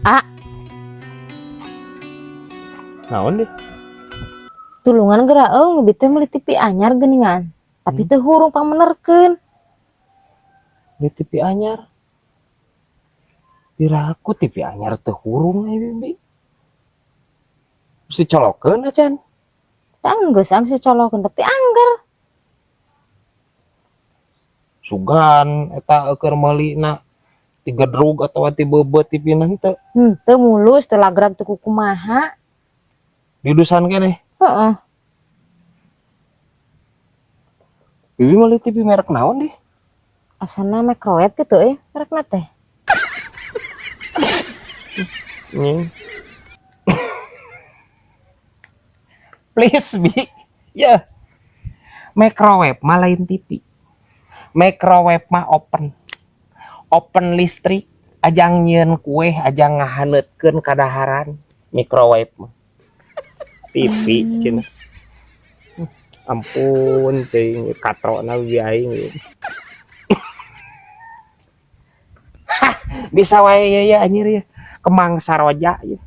Ah, Naon deh? tulungan geura ngebit teh meuli TV anyar geuningan. Tapi teu hurung pamenerkeun. Di TV anyar. Piraku TV anyar teu hurung bibi. Mesti colokeun acan. Dan geus am colokeun tapi angger. Sugan eta keur meulina ti gedrug atawa ti beubeut TV teu. Teu mulus teu lagrag teu kumaha. Diudusan keneh. Heeh. Bibi meuli TV merek naon deh? Asana microwave gitu merekna teh. Nying. Please bi. Ya. Microwave mah lain TV. Microwave mah open listrik, ajang nyieun kue, ajang ngahaneutkeun kadaharan. Microwave mah TV cenah. Ampun teuing katrona bibi aing. Bisa wae ya anjir ya. Kemang saroja ya.